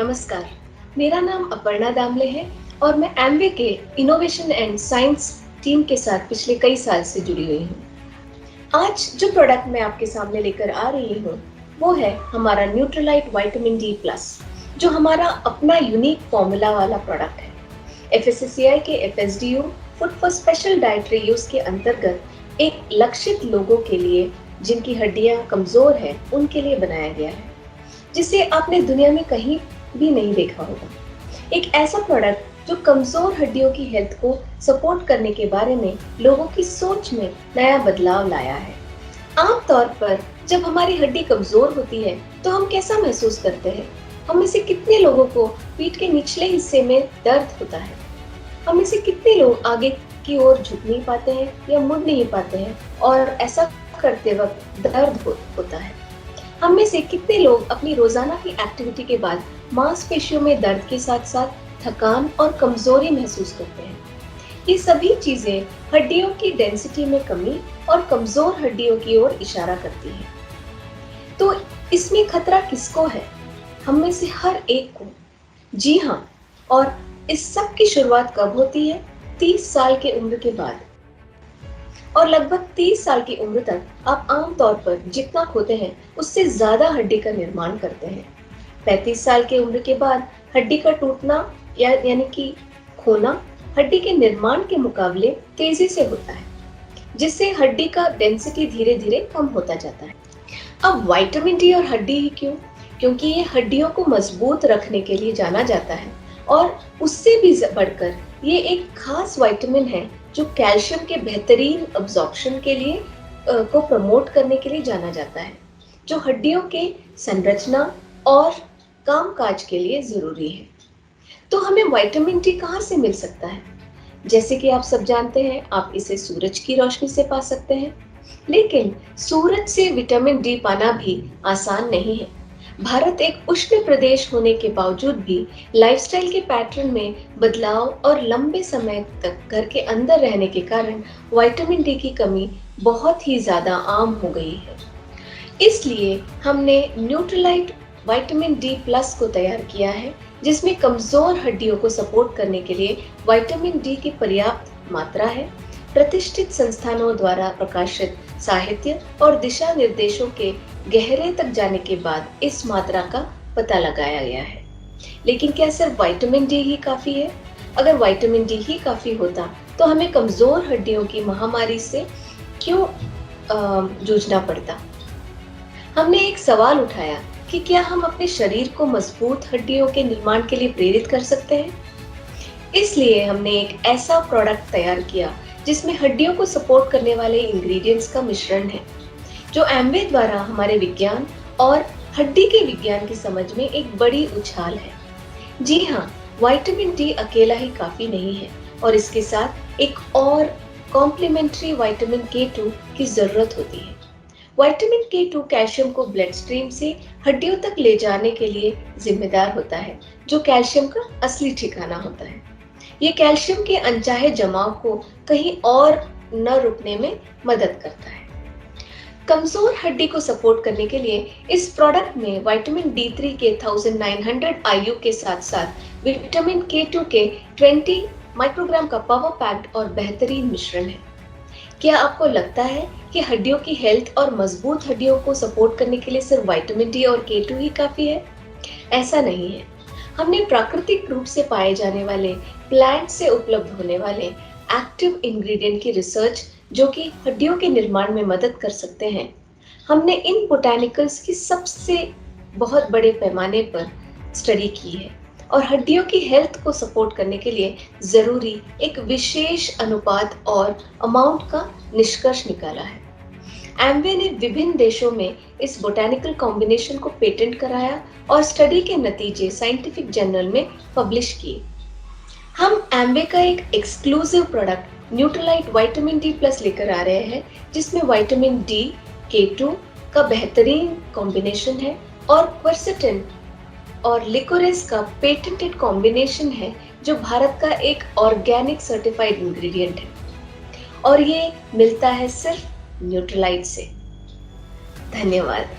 नमस्कार, मेरा नाम अपर्णा दामले है और मैं एमवे के इनोवेशन एंड साइंस टीम के साथ पिछले कई साल से जुड़ी हुई हूँ। आज जो प्रोडक्ट मैं आपके सामने लेकर आ रही हूँ, वो है हमारा न्यूट्रलाइट विटामिन डी प्लस, जो हमारा अपना यूनिक फॉर्मूला वाला प्रोडक्ट है। एफएसएसएआई के FSDU food for special dietary use के अंतर्गत एक लक्षित लोगों के लिए, जिनकी हड्डियाँ कमजोर है, उनके लिए बनाया गया है, जिसे आपने दुनिया में कहीं भी नहीं देखा होगा। एक ऐसा प्रोडक्ट जो कमजोर हड्डियों की हेल्थ को सपोर्ट करने के बारे में लोगों की सोच में नया बदलाव लाया है। आमतौर पर जब हमारी हड्डी कमजोर होती है तो हम कैसा महसूस करते हैं? हम में से कितने लोगों को पीठ के निचले हिस्से में दर्द होता है? हम में से कितने लोग आगे की ओर झुक नहीं पाते हैं या मुड़ नहीं पाते हैं और ऐसा करते वक्त दर्द होता है? हम में से कितने लोग अपनी रोजाना की एक्टिविटी के बाद मांसपेशियों में दर्द के साथ साथ थकान और कमजोरी महसूस करते हैं? ये सभी चीजें हड्डियों की डेंसिटी में कमी और कमजोर हड्डियों की ओर इशारा करती हैं। तो इसमें खतरा किसको है? हम में से हर एक को। जी हाँ, और इस सब की शुरुआत कब होती है? 30 साल के उम्र के बाद। और लगभग 30 साल की उम्र तक आप आमतौर पर जितना खोते हैं उससे ज्यादा हड्डी का निर्माण करते हैं। 35 साल की उम्र के बाद हड्डी का टूटना यानी कि खोना हड्डी के निर्माण के मुकाबले तेजी से होता है, जिससे हड्डी का डेंसिटी धीरे धीरे कम होता जाता है। अब विटामिन डी और हड्डी ही क्यों? क्योंकि ये हड्डियों को मजबूत रखने के लिए जाना जाता है, और उससे भी बढ़कर ये एक खास विटामिन है जो कैल्शियम के बेहतरीन अब्जॉर्प्शन के लिए को प्रमोट करने के लिए जाना जाता है, जो हड्डियों के संरचना और कामकाज के लिए जरूरी है। तो हमें विटामिन डी कहाँ से मिल सकता है? जैसे कि आप सब जानते हैं, आप इसे सूरज की रोशनी से पा सकते हैं, लेकिन सूरज से विटामिन डी पाना भी आसान नहीं है। भारत एक उष्ण प्रदेश होने के बावजूद भी लाइफस्टाइल के पैटर्न में बदलाव और लंबे समय तक घर के अंदर रहने के कारण विटामिन डी की कमी बहुत ही ज्यादा आम हो गई है। इसलिए हमने न्यूट्रलाइट विटामिन डी प्लस को तैयार किया है, जिसमें कमजोर हड्डियों को सपोर्ट करने के लिए विटामिन डी की पर्याप्त मात्रा है। प्रतिष्ठित संस्थानों द्वारा प्रकाशित साहित्य और दिशा निर्देशों के गहरे तक जाने के बाद इस मात्रा का पता लगाया गया है। लेकिन क्या सिर्फ विटामिन डी ही काफी है? अगर विटामिन डी ही काफी होता तो हमें कमजोर हड्डियों की महामारी से क्यों जूझना पड़ता? हमने एक सवाल उठाया कि क्या हम अपने शरीर को मजबूत हड्डियों के निर्माण के लिए प्रेरित कर सकते हैं? इसलिए हमने एक ऐसा प्रोडक्ट तैयार किया जिसमें हड्डियों को सपोर्ट करने वाले इंग्रेडिएंट्स का मिश्रण है, जो एमवे द्वारा हमारे विज्ञान और हड्डी के विज्ञान की समझ में एक बड़ी उछाल है। जी हाँ, विटामिन डी अकेला ही काफी नहीं है, और इसके साथ एक और कॉम्प्लीमेंट्री विटामिन K2 की जरूरत होती है। विटामिन K2 कैल्शियम को ब्लड स्ट्रीम से हड्डियों तक ले जाने के लिए जिम्मेदार होता है, जो कैल्शियम का असली ठिकाना होता है। ये कैल्शियम के अनचाहे जमाव को कहीं और न रुकने में मदद करता है। कमजोर हड्डी को सपोर्ट करने के लिए इस प्रोडक्ट में विटामिन D3 के 1900 IU के साथ साथ विटामिन K2 के 20 माइक्रोग्राम का पावर पैक्ड और बेहतरीन मिश्रण है। क्या आपको लगता है कि हड्डियों की हेल्थ और मजबूत हड्डियों को सपोर्ट करने के लिए सिर्फ विटामिन डी और K2 ही काफी है? ऐसा नहीं है। हमने प्राकृतिक रूप से पाए जाने वाले प्लांट से उपलब्ध होने वाले एक्टिव इंग्रेडिएंट की रिसर्च, जो कि हड्डियों के निर्माण में मदद कर सकते हैं, हमने इन बोटानिकल्स की सबसे बहुत बड़े पैमाने पर स्टडी की है और हड्डियों की हेल्थ को सपोर्ट करने के लिए जरूरी एक विशेष अनुपात और अमाउंट का निष्कर्ष निकाला है। एमवे ने विभिन्न देशों में इस बोटानिकल कॉम्बिनेशन को पेटेंट कराया और स्टडी के नतीजे साइंटिफिक जर्नल में पब्लिश किए। हम एमवे का एक exclusive product Nutrilite vitamin D plus लेकर आ रहे हैं, जिसमें विटामिन डी K2 का बेहतरीन कॉम्बिनेशन है और क्वर्सेटिन और लिकोरेस का पेटेंटेड कॉम्बिनेशन है, जो भारत का एक ऑर्गेनिक सर्टिफाइड इंग्रेडिएंट है, और ये मिलता है सिर्फ न्यूट्रलाइट से। धन्यवाद।